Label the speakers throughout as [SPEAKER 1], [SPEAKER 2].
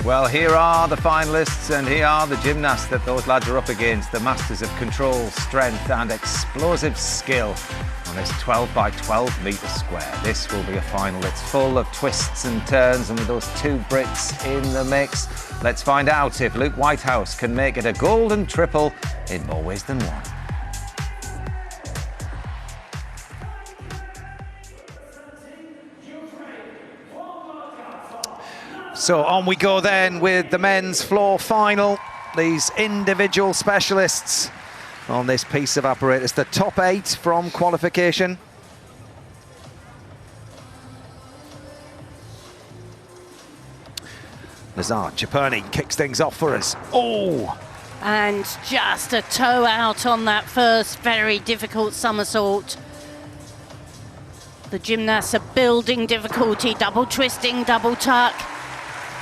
[SPEAKER 1] Well, here are the finalists, and here are the gymnasts that those lads are up against, the masters of control, strength and explosive skill on this 12 by 12 metre square. This will be a final that's full of twists and turns, and with those two Brits in the mix, let's find out if Luke Whitehouse can make it a golden triple in more ways than one. So on we go then with the men's floor final. These individual specialists on this piece of apparatus, the top 8 from qualification. Nazar Ciperni kicks things off for us. Oh!
[SPEAKER 2] And just a toe out on that first very difficult somersault. The gymnasts are building difficulty, double twisting, double tuck.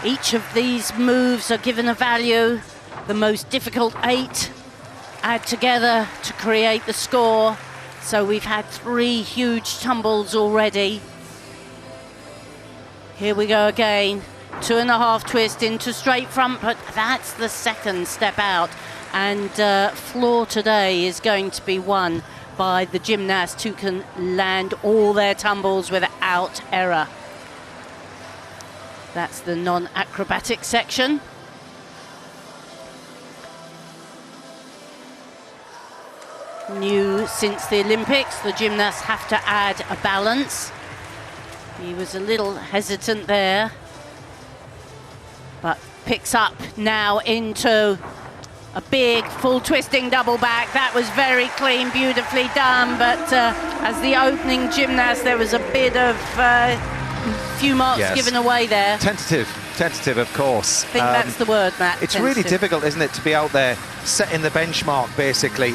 [SPEAKER 2] Each of these moves are given a value. The most difficult 8 add together to create the score. So we've had 3 huge tumbles already. Here we go again. 2.5 twist into straight front, but that's the second step out. And floor today is going to be won by the gymnasts who can land all their tumbles without error. That's the non-acrobatic section. New since the Olympics, the gymnasts have to add a balance. He was a little hesitant there, but picks up now into a big full twisting double back. That was very clean, beautifully done, but as the opening gymnast, there was a bit of few marks given away there.
[SPEAKER 1] Tentative, of course.
[SPEAKER 2] I think that's the word, Matt.
[SPEAKER 1] It's really difficult, isn't it, to be out there setting the benchmark, basically,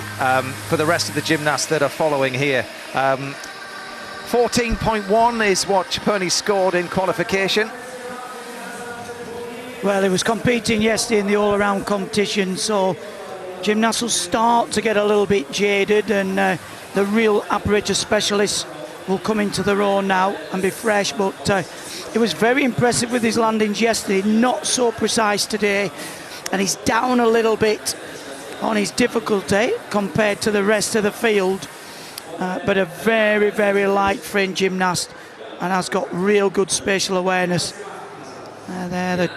[SPEAKER 1] for the rest of the gymnasts that are following here. 14.1 is what Ciperni scored in qualification.
[SPEAKER 3] Well, he was competing yesterday in the all-around competition, so gymnasts will start to get a little bit jaded, and the real apparatus specialists will come into their own now and be fresh. But it was very impressive with his landings yesterday, not so precise today, and he's down a little bit on his difficulty compared to the rest of the field, but a very, very light frame gymnast, and has got real good spatial awareness. There, the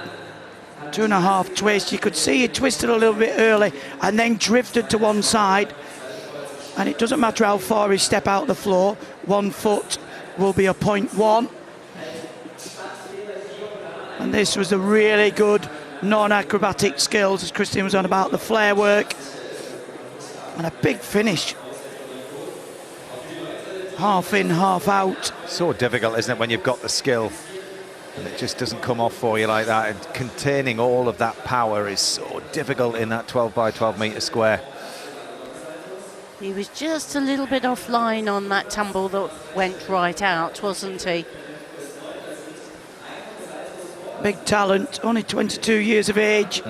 [SPEAKER 3] 2.5 twist, you could see he twisted a little bit early and then drifted to one side. And it doesn't matter how far he step out the floor, 1 foot will be a 0.1. And this was a really good non-acrobatic skills, as Christine was on about, the flare work. And a big finish. Half in, half out.
[SPEAKER 1] So difficult, isn't it, when you've got the skill and it just doesn't come off for you like that. And containing all of that power is so difficult in that 12 by 12 metre square.
[SPEAKER 2] He was just a little bit offline on that tumble that went right out, wasn't he?
[SPEAKER 3] Big talent, only 22 years of age.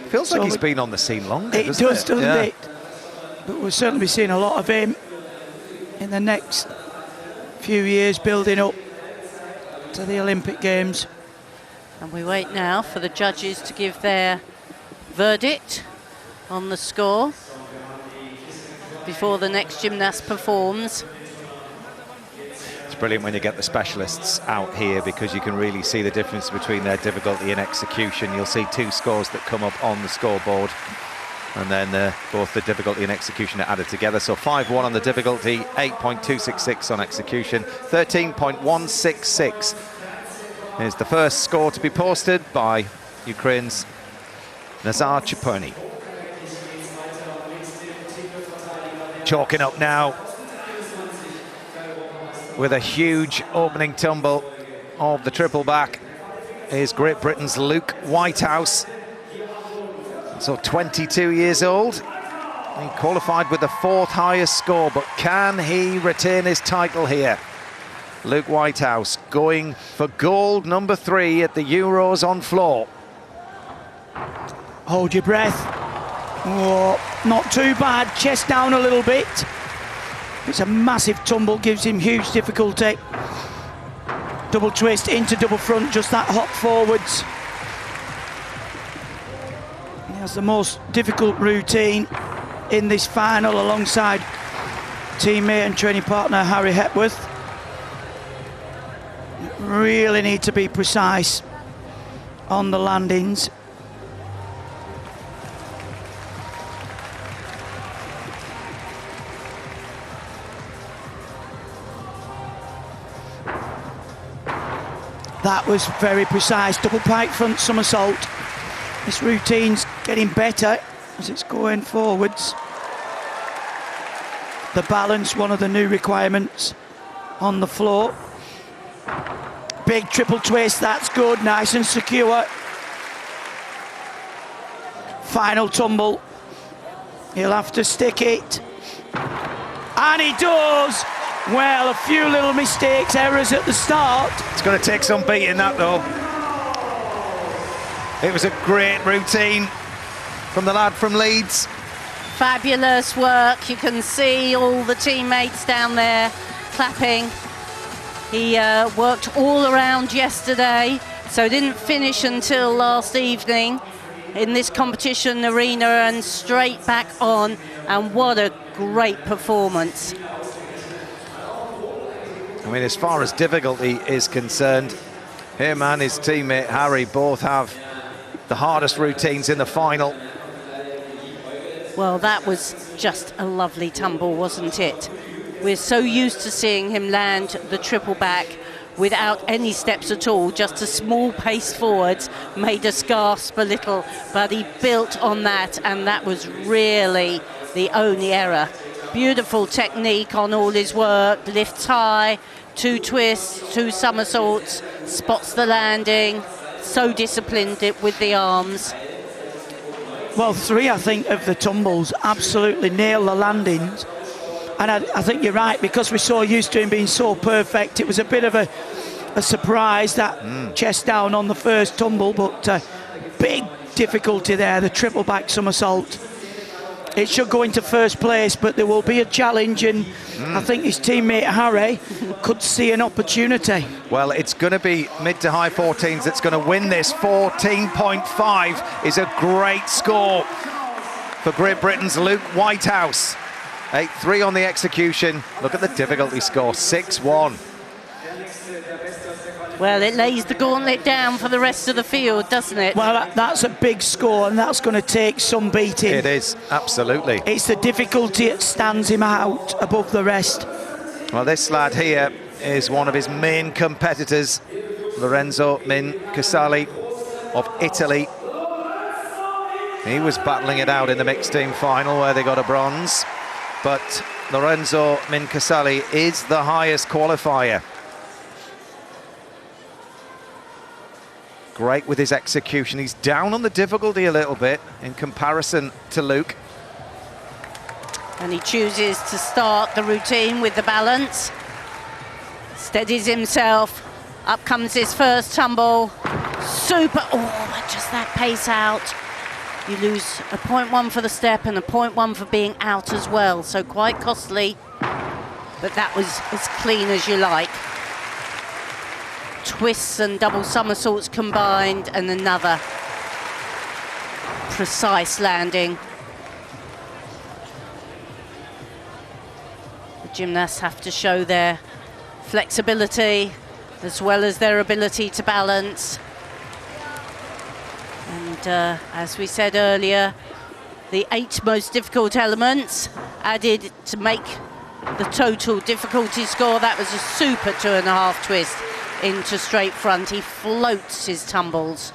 [SPEAKER 1] Feels like he's been on the scene longer,
[SPEAKER 3] it
[SPEAKER 1] doesn't
[SPEAKER 3] does,
[SPEAKER 1] it?
[SPEAKER 3] doesn't it? But we'll certainly be seeing a lot of him in the next few years, building up to the Olympic Games.
[SPEAKER 2] And we wait now for the judges to give their verdict on the score before the next gymnast performs.
[SPEAKER 1] It's brilliant when you get the specialists out here, because you can really see the difference between their difficulty and execution. You'll see 2 scores that come up on the scoreboard, and then both the difficulty and execution are added together. So 5-1 on the difficulty, 8.266 on execution, 13.166 is the first score to be posted by Ukraine's Nazar Ciperni. Chalking up now with a huge opening tumble of the triple back is Great Britain's Luke Whitehouse. So 22 years old. He qualified with the 4th highest score, but can he retain his title here? Luke Whitehouse going for gold number 3 at the Euros on floor.
[SPEAKER 3] Hold your breath. Oh, not too bad, chest down a little bit. It's a massive tumble, gives him huge difficulty. Double twist into double front, just that hop forwards. has the most difficult routine in this final alongside teammate and training partner Harry Hepworth. Really need to be precise on the landings. That was very precise. Double pike front somersault. This routine's getting better as it's going forwards. The balance, one of the new requirements on the floor. Big triple twist, that's good, nice and secure. Final tumble. He'll have to stick it. And he does! Well, a few little mistakes, errors at the start.
[SPEAKER 1] It's going to take some beating, that, though. It was a great routine from the lad from Leeds.
[SPEAKER 2] Fabulous work. You can see all the teammates down there clapping. He worked all around yesterday, so didn't finish until last evening in this competition arena and straight back on. And what a great performance.
[SPEAKER 1] I mean, as far as difficulty is concerned, him and his teammate Harry both have the hardest routines in the final.
[SPEAKER 2] Well, that was just a lovely tumble, wasn't it? We're so used to seeing him land the triple back without any steps at all, just a small pace forwards, made us gasp a little, but he built on that, and that was really the only error. Beautiful technique on all his work, lifts high, 2 twists, 2 somersaults, spots the landing, so disciplined with the arms.
[SPEAKER 3] Well, 3, I think, of the tumbles absolutely nail the landings. And I think you're right, because we're so used to him being so perfect, it was a bit of a surprise, that chest down on the first tumble, but big difficulty there, the triple back somersault. It should go into first place, but there will be a challenge, and I think his teammate Harry could see an opportunity.
[SPEAKER 1] Well, it's going to be mid to high 14s that's going to win this. 14.5 is a great score for Great Britain's Luke Whitehouse. 8-3 on the execution. Look at the difficulty score, 6-1.
[SPEAKER 2] Well, it lays the gauntlet down for the rest of the field, doesn't it?
[SPEAKER 3] Well, that's a big score, and that's going to take some beating.
[SPEAKER 1] It is, absolutely.
[SPEAKER 3] It's the difficulty that stands him out above the rest.
[SPEAKER 1] Well, this lad here is one of his main competitors, Lorenzo Min Casali of Italy. He was battling it out in the mixed team final where they got a bronze, but Lorenzo Min Casali is the highest qualifier. Great with his execution. He's down on the difficulty a little bit in comparison to Luke.
[SPEAKER 2] And he chooses to start the routine with the balance. Steadies himself. Up comes his first tumble. Super, oh, just that pace out. You lose a 0.1 for the step and a 0.1 for being out as well. So quite costly, but that was as clean as you like. Twists and double somersaults combined, and another precise landing. The gymnasts have to show their flexibility as well as their ability to balance. And as we said earlier, the 8 most difficult elements added to make the total difficulty score. That was a super 2.5 twist into straight front. He floats his tumbles.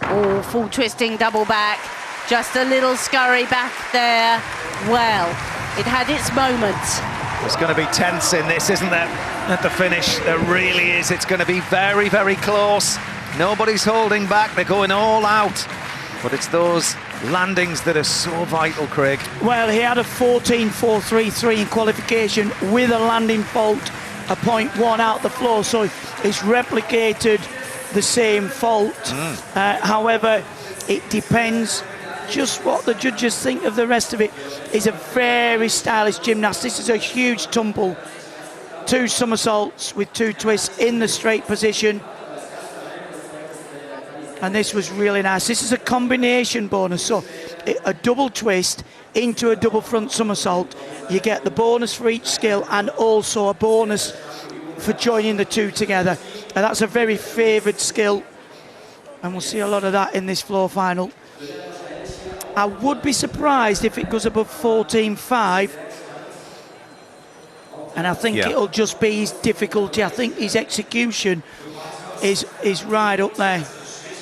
[SPEAKER 2] Oh, full twisting double back. Just a little scurry back there. Well, it had its moments.
[SPEAKER 1] There's going to be tense in this, isn't there, at the finish? There really is. It's going to be very, very close. Nobody's holding back. They're going all out. But it's those landings that are so vital, Craig.
[SPEAKER 3] Well, he had a 14.433 in qualification with a landing fault, a 0.1 out the floor, so he's replicated the same fault. However, it depends just what the judges think of the rest of it. He's a very stylish gymnast. This is a huge tumble. 2 somersaults with 2 twists in the straight position. And this was really nice. This is a combination bonus, so a double twist into a double front somersault. You get the bonus for each skill and also a bonus for joining the two together. And that's a very favoured skill, and we'll see a lot of that in this floor final. I would be surprised if it goes above 14.5, and I think it'll just be his difficulty. I think his execution is right up there.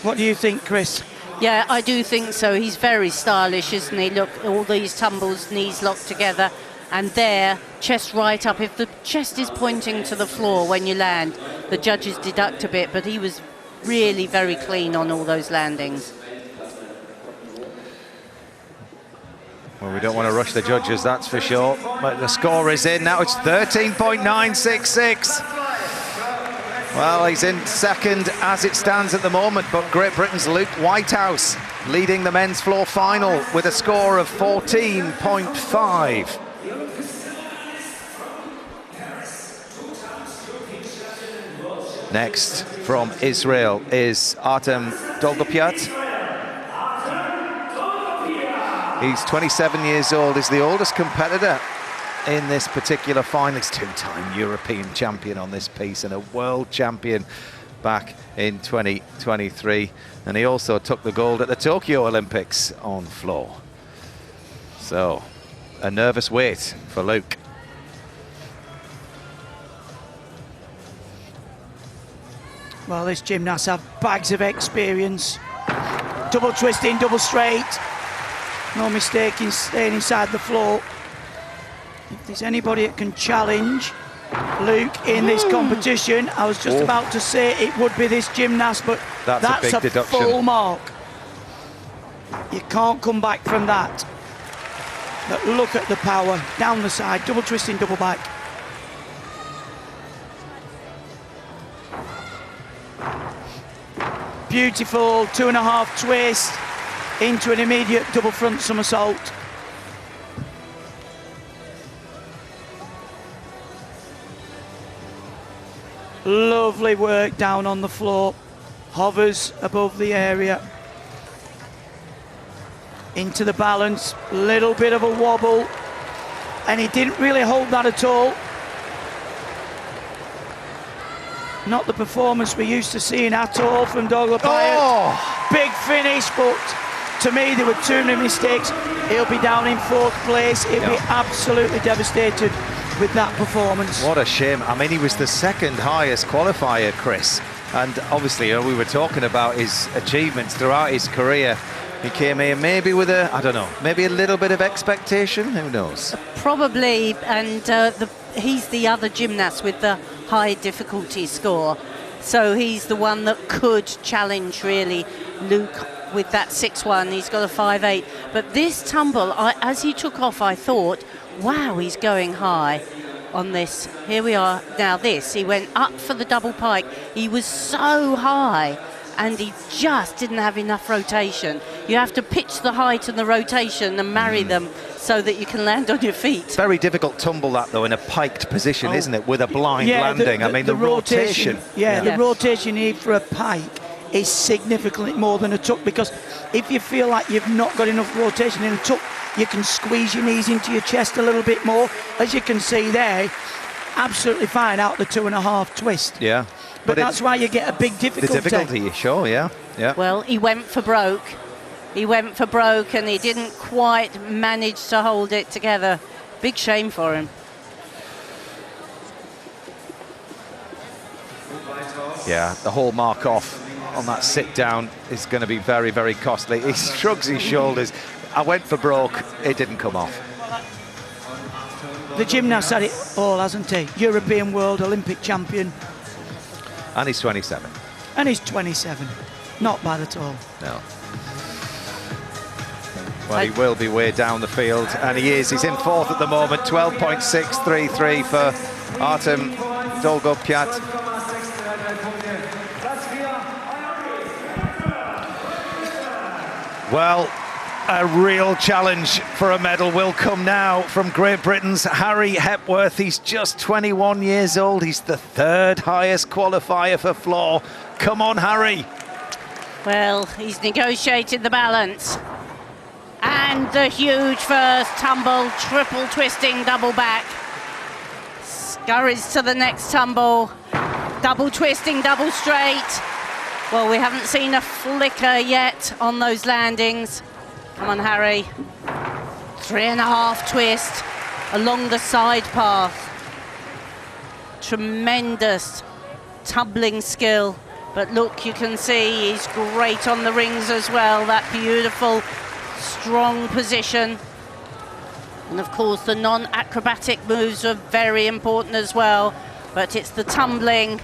[SPEAKER 3] What do you think, Chris?
[SPEAKER 2] Yeah, I do think so. He's very stylish, isn't he? Look, all these tumbles, knees locked together, and there, chest right up. If the chest is pointing to the floor when you land, the judges deduct a bit, but he was really very clean on all those landings.
[SPEAKER 1] Well, we don't want to rush the judges, that's for sure. But the score is in. Now it's 13.966. Well, he's in second as it stands at the moment, but Great Britain's Luke Whitehouse leading the men's floor final with a score of 14.5. Next from Israel is Artem Dolgopyat. He's 27 years old, is the oldest competitor in this particular final. He's two-time European champion on this piece and a world champion back in 2023. And he also took the gold at the Tokyo Olympics on floor. So, a nervous wait for Luke.
[SPEAKER 3] Well, this gymnast have bags of experience. Double twisting, double straight. No mistake in staying inside the floor. If there's anybody that can challenge Luke in this competition, I was just about to say it would be this gymnast, but that's a full mark. You can't come back from that. But look at the power, down the side, double twisting, double back. Beautiful 2.5 twist into an immediate double front somersault. Lovely work down on the floor, hovers above the area. Into the balance, little bit of a wobble, and he didn't really hold that at all. Not the performance we're used to seeing at all from Dolgopyat. Big finish, but to me there were too many mistakes. He'll be down in 4th place. He'll be absolutely devastated with that performance.
[SPEAKER 1] What a shame. I mean, he was the second highest qualifier, Chris. And obviously, you know, we were talking about his achievements throughout his career. He came here maybe with a, I don't know, maybe a little bit of expectation, who knows?
[SPEAKER 2] Probably, and he's the other gymnast with the high difficulty score. So he's the one that could challenge, really, Luke with that 6-1. He's got a 5-8. But this tumble, as he took off, I thought, wow, he's going high on this. Here we are. Now this, he went up for the double pike. He was so high, and he just didn't have enough rotation. You have to pitch the height and the rotation and marry them so that you can land on your feet.
[SPEAKER 1] Very difficult tumble that, though, in a piked position, isn't it? With a blind landing. I mean, the rotation.
[SPEAKER 3] The rotation you need for a pike is significantly more than a tuck, because if you feel like you've not got enough rotation in a tuck, you can squeeze your knees into your chest a little bit more. As you can see there, absolutely fine out the 2.5 twist.
[SPEAKER 1] Yeah.
[SPEAKER 3] But that's why you get a big difficulty.
[SPEAKER 1] The difficulty, sure, yeah.
[SPEAKER 2] Well, he went for broke. He went for broke and he didn't quite manage to hold it together. Big shame for him.
[SPEAKER 1] Yeah, the whole mark off on that sit down is going to be very, very costly. He shrugs his shoulders. I went for broke, it didn't come off.
[SPEAKER 3] The gymnast had it all, hasn't he? European, world, Olympic champion.
[SPEAKER 1] And he's 27.
[SPEAKER 3] And he's 27. Not bad at all.
[SPEAKER 1] No. Well, he will be way down the field, and he is. He's in 4th at the moment, 12.633 for Artem Dolgopyat. Well, a real challenge for a medal will come now from Great Britain's Harry Hepworth. He's just 21 years old. He's the 3rd highest qualifier for floor. Come on, Harry.
[SPEAKER 2] Well, he's negotiated the balance. And the huge first tumble, triple twisting, double back. Scurries to the next tumble, double twisting, double straight. Well, we haven't seen a flicker yet on those landings. Come on, Harry. 3.5 twist along the side path. Tremendous tumbling skill. But look, you can see he's great on the rings as well. That beautiful, strong position. And of course, the non-acrobatic moves are very important as well. But it's the tumbling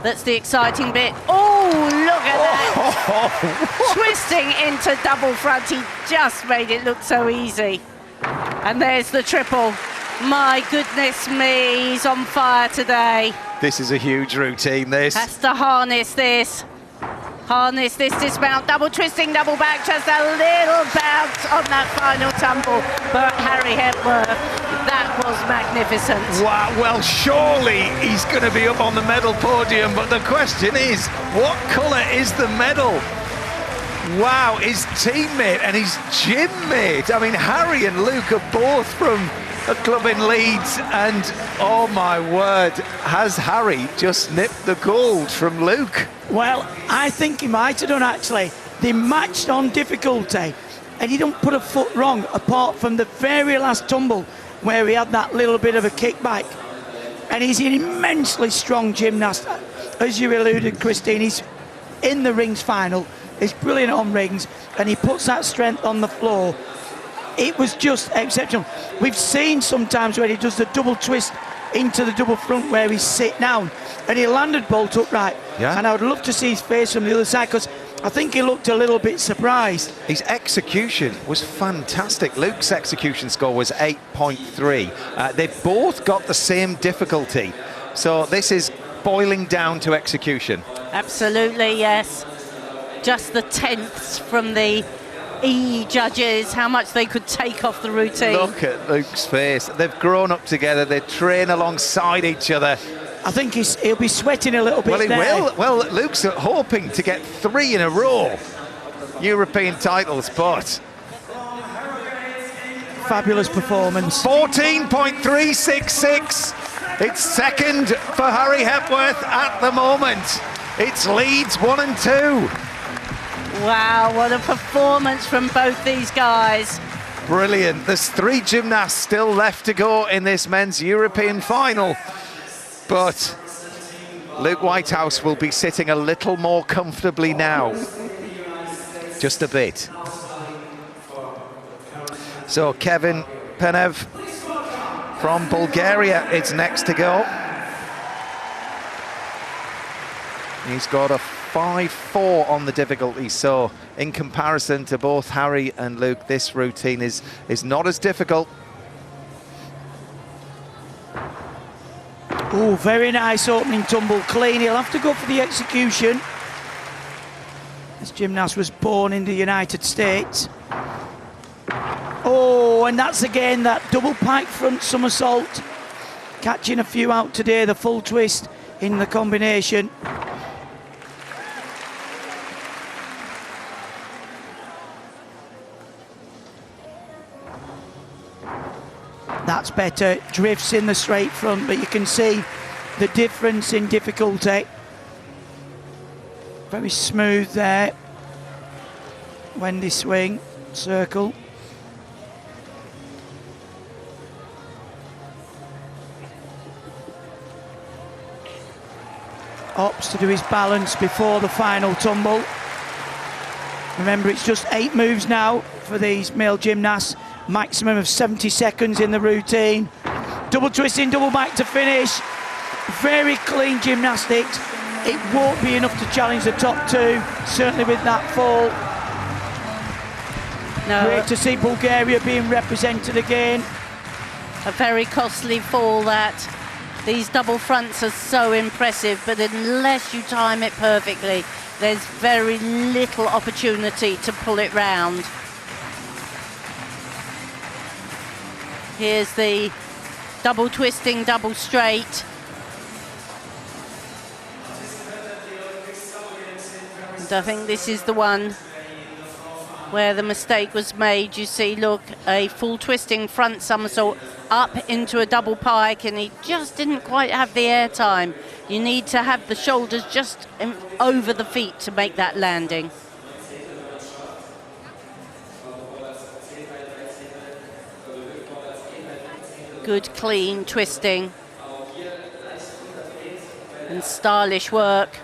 [SPEAKER 2] that's the exciting bit. Oh, look at that. Twisting into double front. He just made it look so easy. And there's the triple. My goodness me, he's on fire today.
[SPEAKER 1] This is a huge routine, this.
[SPEAKER 2] Has to harness this. Harness this dismount, double twisting, double back, just a little bounce on that final tumble. But Harry Hepworth, that was magnificent.
[SPEAKER 1] Wow, well, surely he's going to be up on the medal podium, but the question is, what colour is the medal? Wow, his teammate and his gym mate. I mean, Harry and Luke are both from a club in Leeds, and oh my word, has Harry just nipped the gold from Luke?
[SPEAKER 3] Well, I think he might have done, actually. They matched on difficulty, and he didn't put a foot wrong, apart from the very last tumble where he had that little bit of a kickback. And he's an immensely strong gymnast. As you alluded, Christine, he's in the rings final. He's brilliant on rings, and he puts that strength on the floor. It was just exceptional. We've seen sometimes when he does the double twist into the double front where he sit down, and he landed bolt upright.
[SPEAKER 1] Yeah.
[SPEAKER 3] And I would love to see his face from the other side, because I think he looked a little bit surprised.
[SPEAKER 1] His execution was fantastic. Luke's execution score was 8.3. They've both got the same difficulty. So this is boiling down to execution.
[SPEAKER 2] Absolutely, yes. Just the tenths from the E judges, how much they could take off the routine.
[SPEAKER 1] Look at Luke's face. They've grown up together. They train alongside each other.
[SPEAKER 3] I think he'll be sweating a little bit.
[SPEAKER 1] Well, he
[SPEAKER 3] there.
[SPEAKER 1] will. Well, Luke's hoping to get 3 in a row. European titles, but...
[SPEAKER 3] Fabulous performance.
[SPEAKER 1] 14.366. It's second for Harry Hepworth at the moment. It's Leeds 1 and 2.
[SPEAKER 2] Wow, what a performance from both these guys.
[SPEAKER 1] Brilliant. There's 3 gymnasts still left to go in this men's European final. But Luke Whitehouse will be sitting a little more comfortably now. Just a bit. So Kevin Penev from Bulgaria is next to go. He's got a 5.4 on the difficulty, so in comparison to both Harry and Luke, this routine is not as difficult.
[SPEAKER 3] Oh, very nice opening tumble, clean. He'll have to go for the execution. This gymnast was born in the United States. Oh, and that's again that double pike front somersault. Catching a few out today, the full twist in the combination. That's better, drifts in the straight front, but you can see the difference in difficulty. Very smooth there. Wendy swing, circle. Opts to do his balance before the final tumble. Remember, it's just 8 moves now for these male gymnasts. Maximum of 70 seconds in the routine. Double twisting, double back to finish. Very clean gymnastics. It won't be enough to challenge the top 2, certainly with that fall.
[SPEAKER 2] No.
[SPEAKER 3] Great to see Bulgaria being represented again.
[SPEAKER 2] A very costly fall, that. These double fronts are so impressive, but unless you time it perfectly, there's very little opportunity to pull it round. Here's the double twisting, double straight. And I think this is the one where the mistake was made. You see, look, a full twisting front somersault up into a double pike, and he just didn't quite have the air time. You need to have the shoulders just over the feet to make that landing. Good, clean twisting and stylish work.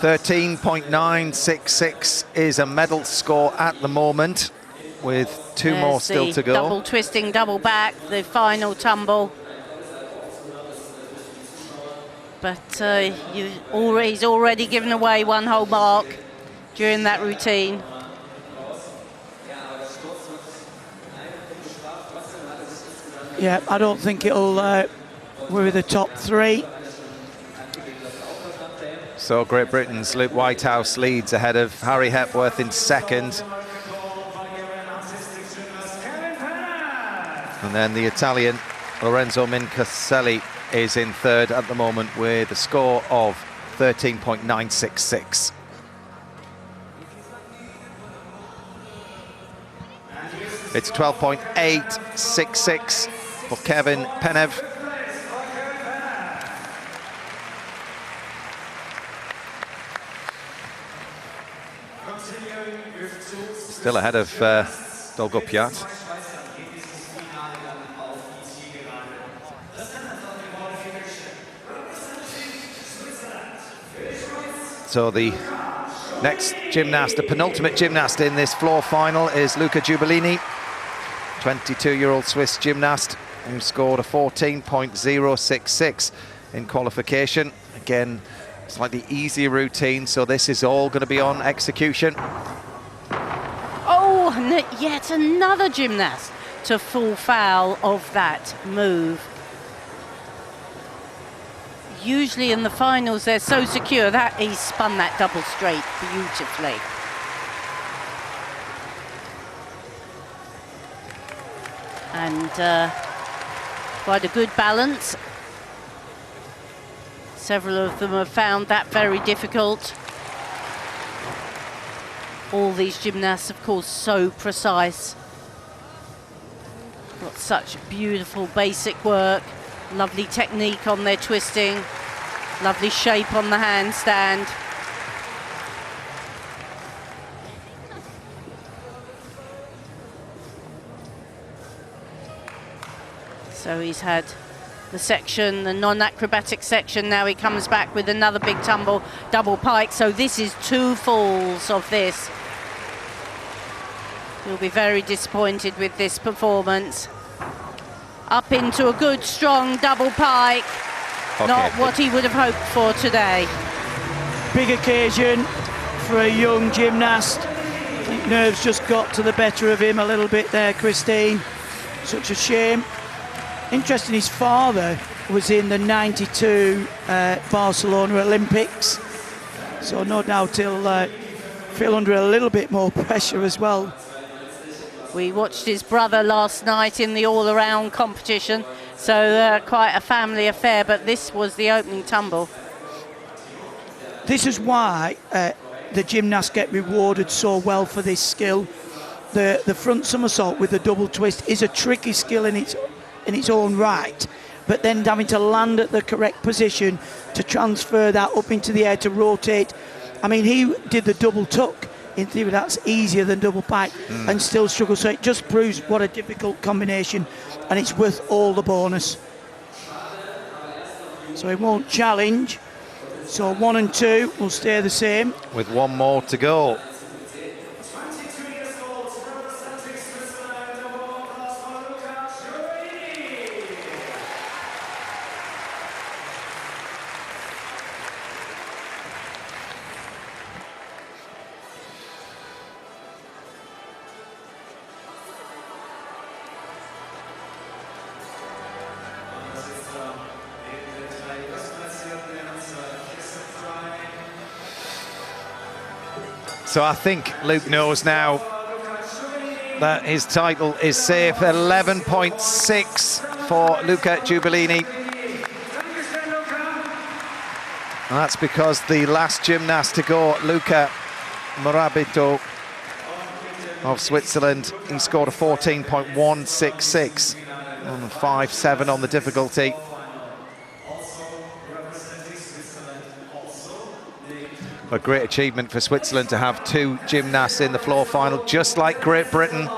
[SPEAKER 1] 13.966 is a medal score at the moment, with two more still to go.
[SPEAKER 2] Double twisting, double back, the final tumble. But he's already given away one whole mark during that routine.
[SPEAKER 3] Yeah, I don't think it'll worry the top three.
[SPEAKER 1] So Great Britain's Luke Whitehouse leads ahead of Harry Hepworth in second. And then the Italian Lorenzo Mincaselli is in third at the moment with a score of 13.966. It's 12.866 for Kevin Penev. Still ahead of Dolgo Piat. So the next gymnast, the penultimate gymnast in this floor final, is Luca Giubellini, 22-year-old Swiss gymnast who scored a 14.066 in qualification. Again, slightly easier routine, so this is all going to be on execution.
[SPEAKER 2] Oh, yet another gymnast to fall foul of that move. Usually in the finals they're so secure that he spun that double straight beautifully. And quite a good balance. Several of them have found that very difficult. All these gymnasts, of course, so precise. Got such beautiful basic work, lovely technique on their twisting, lovely shape on the handstand. So he's had the section, the non-acrobatic section. Now he comes back with another big tumble, double pike. So this is two falls of this. He'll be very disappointed with this performance. Up into a good, strong double pike. Okay. Not what he would have hoped for today.
[SPEAKER 3] Big occasion for a young gymnast. I think nerves just got to the better of him a little bit there, Christine. Such a shame. Interesting, his father was in the '92 Barcelona Olympics, so no doubt he'll feel under a little bit more pressure as well.
[SPEAKER 2] We watched his brother last night in the all-around competition, so quite a family affair, but this was the opening tumble.
[SPEAKER 3] This is why the gymnasts get rewarded so well for this skill. The front somersault with the double twist is a tricky skill in its own right, but then having to land at the correct position to transfer that up into the air to rotate. I mean, he did the double tuck. In theory, that's easier than double pike and still struggle. So it just proves what a difficult combination, and it's worth all the bonus. So he won't challenge. So 1 and 2 will stay the same.
[SPEAKER 1] With one more to go. So I think Luke knows now that his title is safe. 11.6 for Luca Giubellini. And that's because the last gymnast to go, Luca Morabito of Switzerland, he scored a 14.166 on 5.7 on the difficulty. A great achievement for Switzerland to have 2 gymnasts in the floor final, just like Great Britain.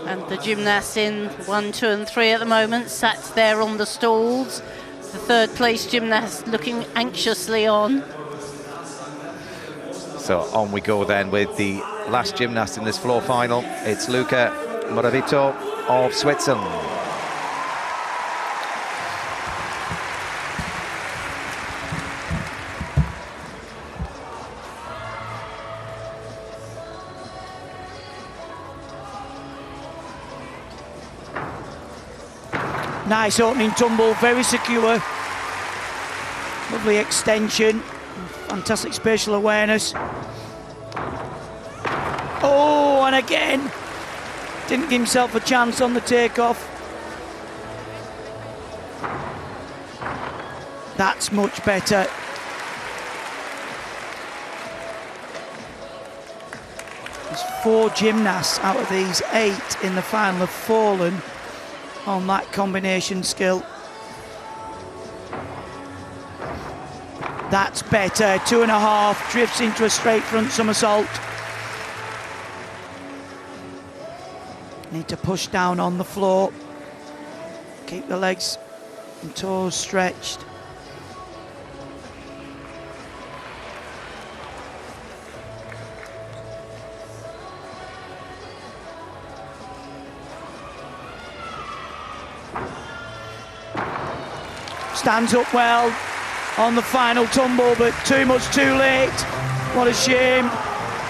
[SPEAKER 2] And the gymnasts in 1, 2 and 3 at the moment, sat there on the stalls. The third place gymnast looking anxiously on.
[SPEAKER 1] So on we go then with the last gymnast in this floor final. It's Luca Morabito of Switzerland.
[SPEAKER 3] Nice opening tumble, very secure. Lovely extension, fantastic spatial awareness. Oh, and again, didn't give himself a chance on the takeoff. That's much better. There's 4 gymnasts out of these 8 in the final have fallen on that combination skill. That's better, 2.5, drifts into a straight front somersault. Need to push down on the floor. Keep the legs and toes stretched. Stands up well on the final tumble, but too much too late. What a shame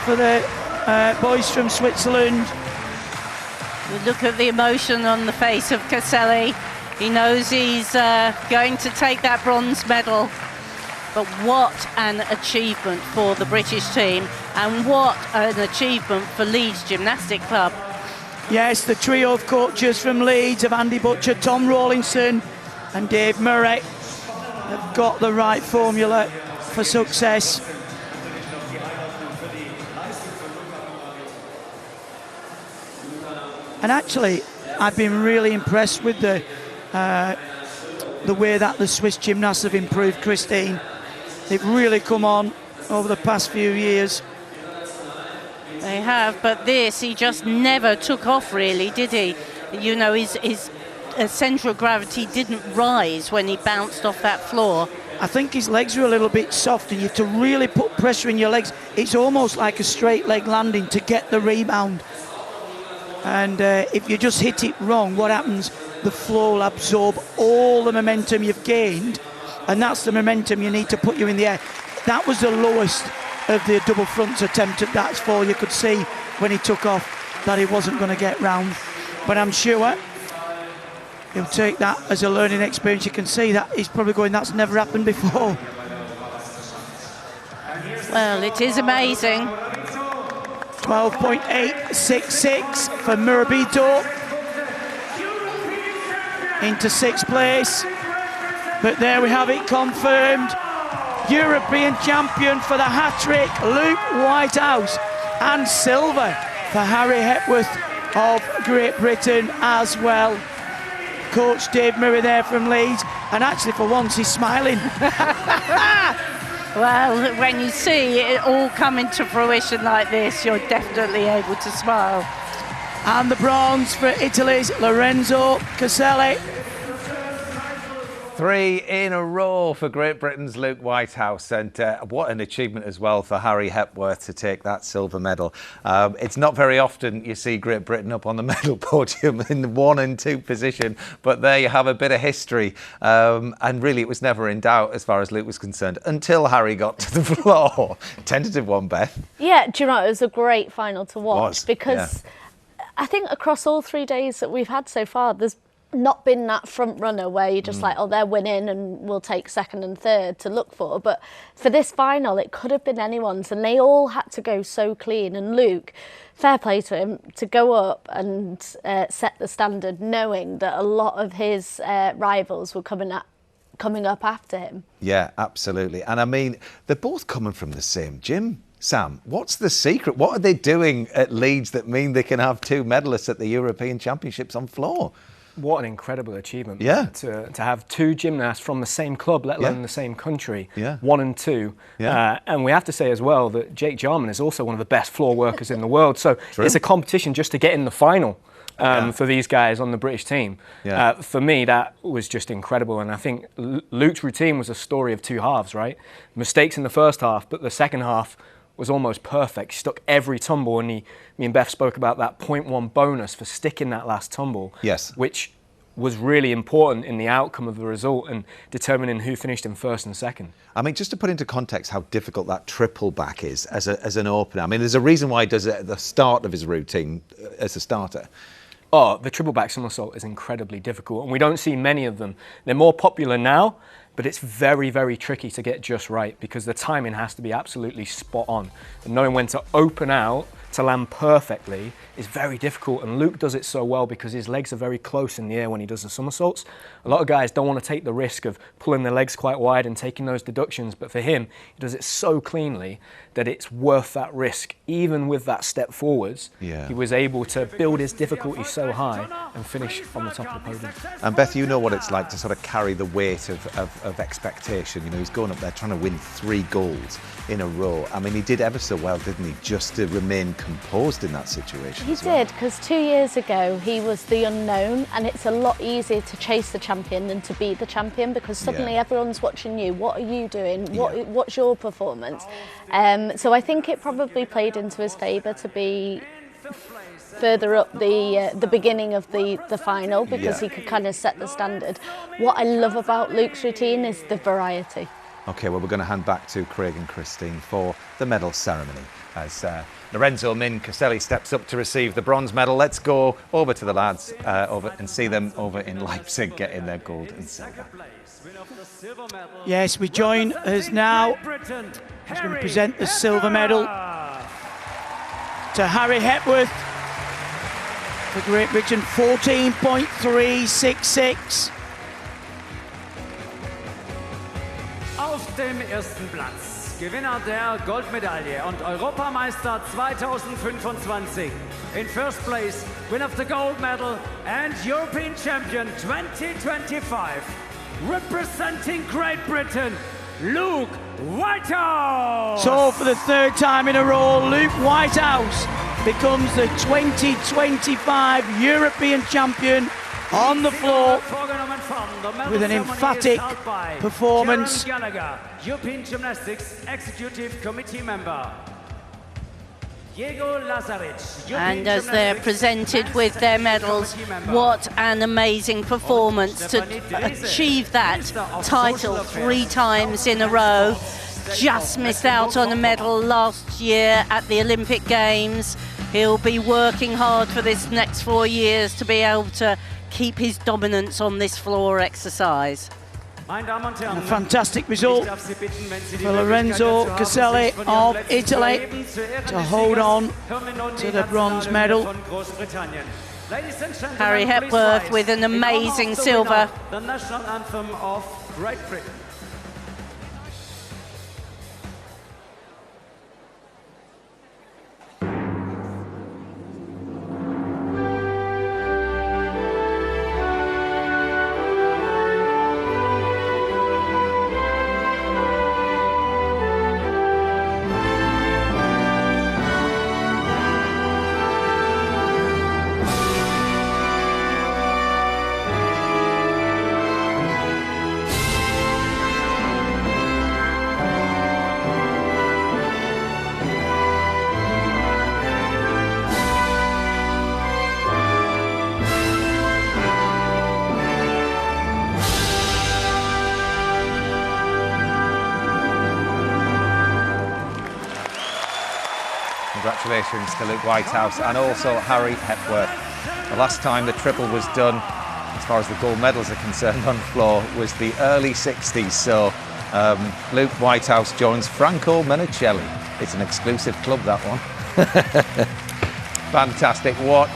[SPEAKER 3] for the boys from Switzerland.
[SPEAKER 2] Look at the emotion on the face of Caselli. He knows he's going to take that bronze medal. But what an achievement for the British team, and what an achievement for Leeds Gymnastic Club.
[SPEAKER 3] Yes, the trio of coaches from Leeds of Andy Butcher, Tom Rawlinson and Dave Murray have got the right formula for success. And actually, I've been really impressed with the way that the Swiss gymnasts have improved, Christine. They've really come on over the past few years.
[SPEAKER 2] They have, but this, he just never took off really, did he? You know, his centre of gravity didn't rise when he bounced off that floor.
[SPEAKER 3] I think his legs are a little bit soft, and you have to really put pressure in your legs. It's almost like a straight leg landing to get the rebound. And if you just hit it wrong, what happens? The floor will absorb all the momentum you've gained, and that's the momentum you need to put you in the air. That was the lowest of the double fronts attempt at that fall. You could see when he took off that he wasn't going to get round. But I'm sure he'll take that as a learning experience. You can see that he's probably going, that's never happened before.
[SPEAKER 2] Well, it is amazing.
[SPEAKER 3] 12.866 for Morabito into 6th place. But there we have it confirmed. European champion for the hat-trick, Luke Whitehouse, and silver for Harry Hepworth of Great Britain as well. Coach Dave Murray there from Leeds, and actually for once he's smiling.
[SPEAKER 2] Well, when you see it all coming to fruition like this, you're definitely able to smile.
[SPEAKER 3] And the bronze for Italy's Lorenzo Caselli.
[SPEAKER 1] 3 in a row for Great Britain's Luke Whitehouse, and what an achievement as well for Harry Hepworth to take that silver medal. It's not very often you see Great Britain up on the medal podium in the 1 and 2 position, but there you have a bit of history, and really it was never in doubt as far as Luke was concerned until Harry got to the floor. Tentative one, Beth.
[SPEAKER 4] Yeah, do you know, it was a great final to watch
[SPEAKER 1] Was,
[SPEAKER 4] because I think across all 3 days that we've had so far, there's not been that front runner where you're just like, oh, they're winning and we'll take second and third to look for. But for this final, it could have been anyone's, and they all had to go so clean. And Luke, fair play to him, to go up and set the standard, knowing that a lot of his rivals were coming up after him.
[SPEAKER 1] Yeah, absolutely. And I mean, they're both coming from the same gym. Sam, what's the secret? What are they doing at Leeds that mean they can have 2 medalists at the European Championships on floor?
[SPEAKER 5] What an incredible achievement.
[SPEAKER 1] Yeah.
[SPEAKER 5] To have 2 gymnasts from the same club, let alone the same country, 1 and 2.
[SPEAKER 1] Yeah.
[SPEAKER 5] And we have to say as well that Jake Jarman is also one of the best floor workers in the world. So it's a competition just to get in the final for these guys on the British team.
[SPEAKER 1] Yeah.
[SPEAKER 5] For me, that was just incredible. And I think Luke's routine was a story of 2 halves, right? Mistakes in the first half, but the second half was almost perfect. He stuck every tumble, and me and Beth spoke about that 0.1 bonus for sticking that last tumble.
[SPEAKER 1] Yes.
[SPEAKER 5] Which was really important in the outcome of the result and determining who finished in first and second.
[SPEAKER 1] I mean, just to put into context how difficult that triple back is as an opener. I mean, there's a reason why he does it at the start of his routine as a starter.
[SPEAKER 5] Oh, the triple back somersault is incredibly difficult, and we don't see many of them. They're more popular now, but it's very, very tricky to get just right because the timing has to be absolutely spot on. And knowing when to open out to land perfectly is very difficult, and Luke does it so well because his legs are very close in the air when he does the somersaults. A lot of guys don't want to take the risk of pulling their legs quite wide and taking those deductions, but for him, he does it so cleanly that it's worth that risk. Even with that step forwards, he was able to build his difficulty so high and finish on the top of the podium.
[SPEAKER 1] And Beth, you know what it's like to sort of carry the weight of expectation. You know, he's going up there trying to win 3 golds in a row. I mean, he did ever so well, didn't he, just to remain composed in that situation.
[SPEAKER 4] He did, because 2 years ago he was the unknown, and it's a lot easier to chase the champion than to be the champion because suddenly everyone's watching you. What are you doing? What's your performance? So I think it probably played into his favour to be further up the beginning of the final because he could kind of set the standard. What I love about Luke's routine is the variety.
[SPEAKER 1] OK, well, we're going to hand back to Craig and Christine for the medal ceremony as Lorenzo Min Caselli steps up to receive the bronze medal. Let's go over to the lads over and see them over in Leipzig getting their gold and silver.
[SPEAKER 3] Yes, we join us now. He's going to present the silver medal to Harry Hepworth for Great Britain, 14.366.
[SPEAKER 6] Auf dem ersten Platz, Gewinner der Goldmedaille und Europameister 2025. In first place, winner of the gold medal and European champion 2025. Representing Great Britain, Luke Whitehouse.
[SPEAKER 3] So for the 3rd time in a row, Luke Whitehouse becomes the 2025 European champion on the floor with an emphatic performance.
[SPEAKER 6] European Gymnastics Executive Committee member.
[SPEAKER 2] And as they're presented with their medals, what an amazing performance to achieve that title 3 times in a row. Just missed out on a medal last year at the Olympic Games. He'll be working hard for this next 4 years to be able to keep his dominance on this floor exercise.
[SPEAKER 3] And a fantastic result for Lorenzo Caselli of Italy to hold on to the bronze medal.
[SPEAKER 2] Harry Hepworth with an amazing silver.
[SPEAKER 6] The national anthem of Great Britain.
[SPEAKER 1] Congratulations to Luke Whitehouse and also Harry Hepworth. The last time the triple was done, as far as the gold medals are concerned on the floor, was the early 60s. So Luke Whitehouse joins Franco Menicelli. It's an exclusive club, that one. Fantastic. What